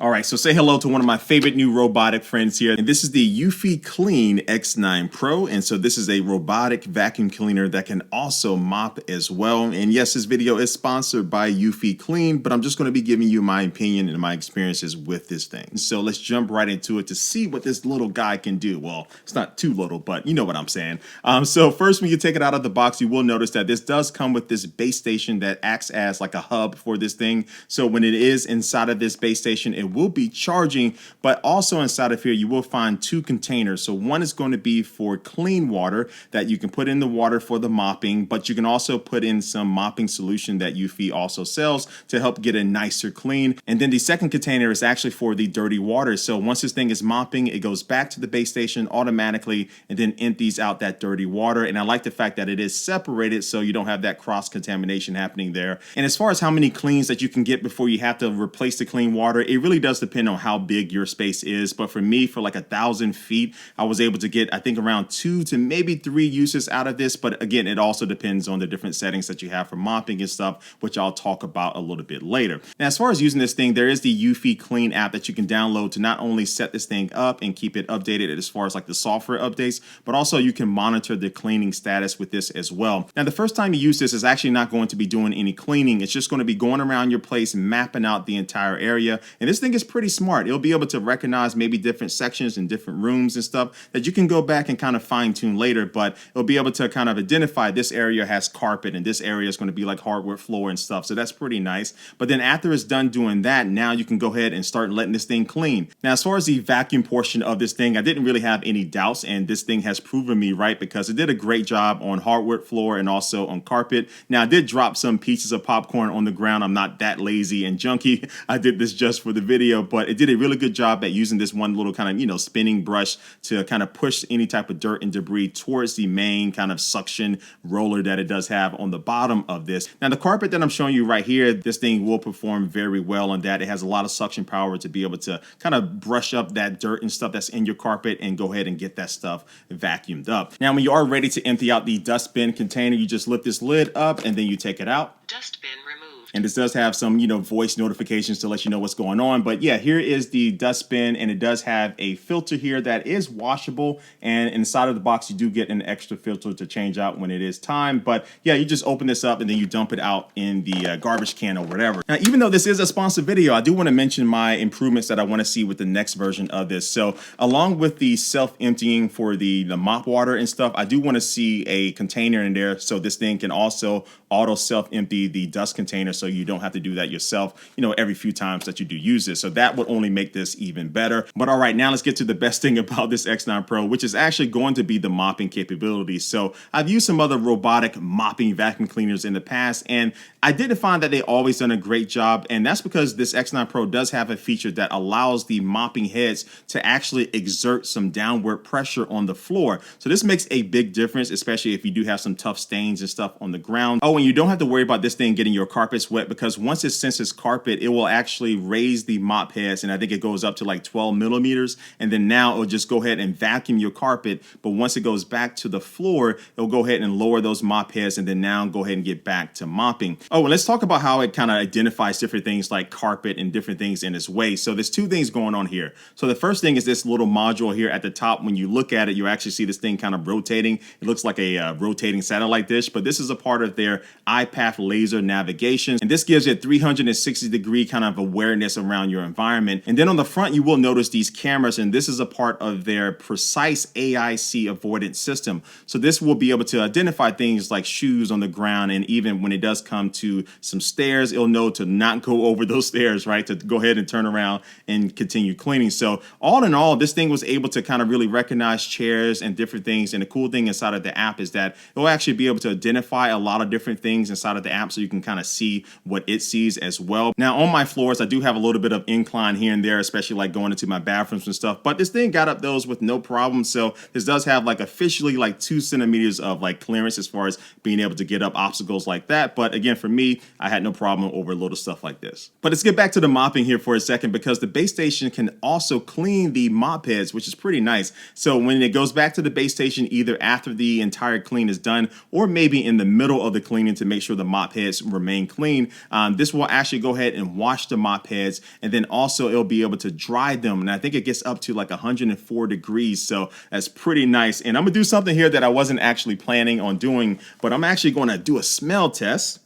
All right, so say hello to one of my favorite new robotic friends here. And this is the Eufy Clean X9 Pro. And so this is a robotic vacuum cleaner that can also mop as well. And yes, this video is sponsored by Eufy Clean, but I'm just going to be giving you my opinion and my experiences with this thing. So let's jump right into it to see what this little guy can do. Well, it's not too little, but you know what I'm saying. So first, when you take it out of the box, you will notice that this does come with this base station that acts as like a hub for this thing. So when it is inside of this base station, it will be charging, but also inside of here you will find two containers. So one is going to be for clean water that you can put in the water for the mopping, but you can also put in some mopping solution that Eufy also sells to help get a nicer clean. And then the second container is actually for the dirty water. So once this thing is mopping, it goes back to the base station automatically and then empties out that dirty water. And I like the fact that it is separated so you don't have that cross contamination happening there. And as far as how many cleans that you can get before you have to replace the clean water, it really does depend on how big your space is. But for me, for like 1,000 feet, I was able to get, I think, around 2 to maybe 3 uses out of this. But again, it also depends on the different settings that you have for mopping and stuff, which I'll talk about a little bit later. Now, as far as using this thing, there is the Eufy Clean app that you can download to not only set this thing up and keep it updated as far as like the software updates, but also you can monitor the cleaning status with this as well. Now, the first time you use this is actually not going to be doing any cleaning. It's just going to be going around your place, mapping out the entire area. And this thing is pretty smart. It'll be able to recognize maybe different sections and different rooms and stuff that you can go back and kind of fine tune later, but it'll be able to kind of identify this area has carpet and this area is going to be like hardwood floor and stuff. So that's pretty nice. But then after it's done doing that, now you can go ahead and start letting this thing clean. Now, as far as the vacuum portion of this thing, I didn't really have any doubts, and this thing has proven me right because it did a great job on hardwood floor and also on carpet. Now, I did drop some pieces of popcorn on the ground. I'm not that lazy and junky. I did this just for the video, but it did a really good job at using this one little kind of, spinning brush to kind of push any type of dirt and debris towards the main kind of suction roller that it does have on the bottom of this. Now, the carpet that I'm showing you right here, this thing will perform very well on that. It has a lot of suction power to be able to kind of brush up that dirt and stuff that's in your carpet and go ahead and get that stuff vacuumed up. Now, when you are ready to empty out the dustbin container, you just lift this lid up and then you take it out. Dustbin removed. And this does have some, voice notifications to let you know what's going on. But yeah, here is the dustbin, and it does have a filter here that is washable. And inside of the box, you do get an extra filter to change out when it is time. But yeah, you just open this up and then you dump it out in the garbage can or whatever. Now, even though this is a sponsored video, I do want to mention my improvements that I want to see with the next version of this. So along with the self-emptying for the mop water and stuff, I do want to see a container in there so this thing can also auto self-empty the dust container, so you don't have to do that yourself, every few times that you do use this. So that would only make this even better. But all right, now let's get to the best thing about this X9 Pro, which is actually going to be the mopping capabilities. So I've used some other robotic mopping vacuum cleaners in the past, and I didn't find that they always done a great job. And that's because this X9 Pro does have a feature that allows the mopping heads to actually exert some downward pressure on the floor. So this makes a big difference, especially if you do have some tough stains and stuff on the ground. Oh, and you don't have to worry about this thing getting your carpets wet, because once it senses carpet, it will actually raise the mop heads, and I think it goes up to like 12 millimeters, and then now it'll just go ahead and vacuum your carpet. But once it goes back to the floor, it'll go ahead and lower those mop heads, and then now go ahead and get back to mopping. Oh, and let's talk about how it kind of identifies different things like carpet and different things in its way. So there's two things going on here. So the first thing is this little module here at the top. When you look at it, you actually see this thing kind of rotating. It looks like a rotating satellite dish, but this is a part of their iPath laser navigation, and this gives it 360-degree kind of awareness around your environment. And then on the front, you will notice these cameras, and this is a part of their precise AIC avoidance system. So this will be able to identify things like shoes on the ground, and even when it does come to some stairs, it'll know to not go over those stairs, right? To go ahead and turn around and continue cleaning. So all in all, this thing was able to kind of really recognize chairs and different things. And the cool thing inside of the app is that it will actually be able to identify a lot of different things inside of the app, so you can kind of see what it sees as well. Now, on my floors, I do have a little bit of incline here and there, especially like going into my bathrooms and stuff, but this thing got up those with no problem. So this does have like officially like 2 centimeters of like clearance as far as being able to get up obstacles like that. But again, for me, I had no problem over little stuff like this. But let's get back to the mopping here for a second, because the base station can also clean the mop heads, which is pretty nice. So when it goes back to the base station, either after the entire clean is done or maybe in the middle of the cleaning, cleaning to make sure the mop heads remain clean. This will actually go ahead and wash the mop heads, and then also it'll be able to dry them. And I think it gets up to like 104 degrees. So that's pretty nice. And I'm gonna do something here that I wasn't actually planning on doing, but I'm actually going to do a smell test.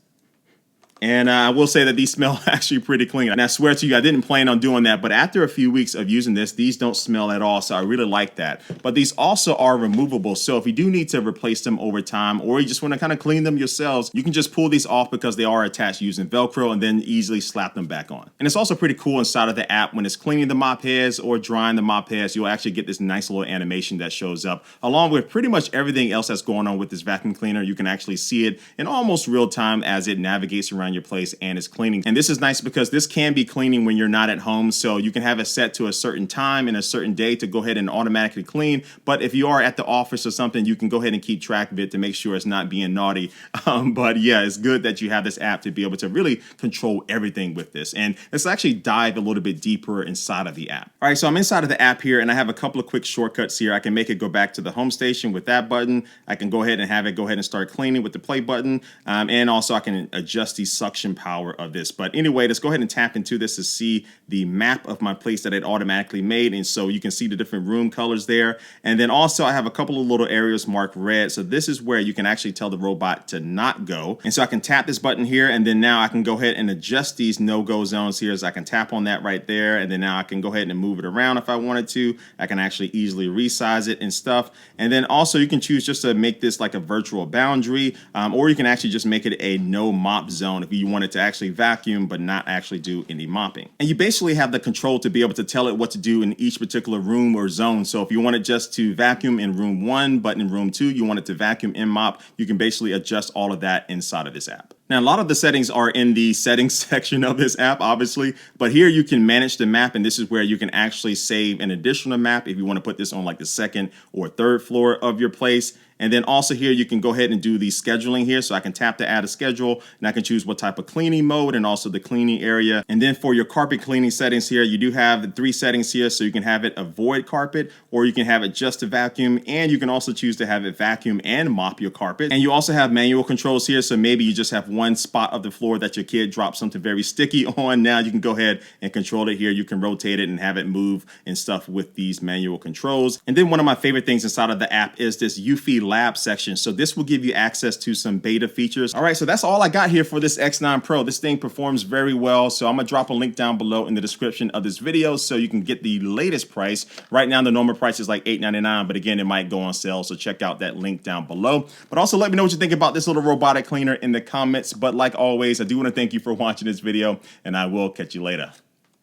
And I will say that these smell actually pretty clean. And I swear to you, I didn't plan on doing that. But after a few weeks of using this, these don't smell at all. So I really like that. But these also are removable. So if you do need to replace them over time, or you just want to kind of clean them yourselves, you can just pull these off because they are attached using Velcro and then easily slap them back on. And it's also pretty cool inside of the app when it's cleaning the mop heads or drying the mop heads, you'll actually get this nice little animation that shows up along with pretty much everything else that's going on with this vacuum cleaner. You can actually see it in almost real time as it navigates around your place and is cleaning. And this is nice because this can be cleaning when you're not at home, so you can have it set to a certain time and a certain day to go ahead and automatically clean. But if you are at the office or something, you can go ahead and keep track of it to make sure it's not being naughty. But yeah, it's good that you have this app to be able to really control everything with this. And let's actually dive a little bit deeper inside of the app. All right, so I'm inside of the app here and I have a couple of quick shortcuts here. I can make it go back to the home station with that button. I can go ahead and have it go ahead and start cleaning with the play button. And also I can adjust the suction power of this. But anyway, let's go ahead and tap into this to see the map of my place that it automatically made. And so you can see the different room colors there. And then also I have a couple of little areas marked red. So this is where you can actually tell the robot to not go. And so I can tap this button here, and then now I can go ahead and adjust these no-go zones here. So I can tap on that right there. And then now I can go ahead and move it around if I wanted to. I can actually easily resize it and stuff. And then also you can choose just to make this like a virtual boundary, or you can actually just make it a no mop zone if you wanted to actually vacuum but not actually do any mopping. And you basically have the control to be able to tell it what to do in each particular room or zone. So if you wanted just to vacuum in room 1, but in room 2 you wanted to vacuum and mop, you can basically adjust all of that inside of this app. Now, a lot of the settings are in the settings section of this app, obviously, but here you can manage the map, and this is where you can actually save an additional map if you want to put this on like the 2nd or 3rd floor of your place. And then also here you can go ahead and do the scheduling here. So I can tap to add a schedule, and I can choose what type of cleaning mode and also the cleaning area. And then for your carpet cleaning settings here, you do have the 3 settings here. So you can have it avoid carpet, or you can have it just to vacuum, and you can also choose to have it vacuum and mop your carpet. And you also have manual controls here. So maybe you just have one spot of the floor that your kid dropped something very sticky on. Now you can go ahead and control it here. You can rotate it and have it move and stuff with these manual controls. And then one of my favorite things inside of the app is this eufy lab section. So this will give you access to some beta features. All right, so that's all I got here for this X9 Pro. This thing performs very well. So I'm gonna drop a link down below in the description of this video so you can get the latest price. Right now, the normal price is like $8.99, but again, it might go on sale. So check out that link down below. But also let me know what you think about this little robotic cleaner in the comments. But like always, I do want to thank you for watching this video, and I will catch you later.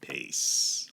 Peace.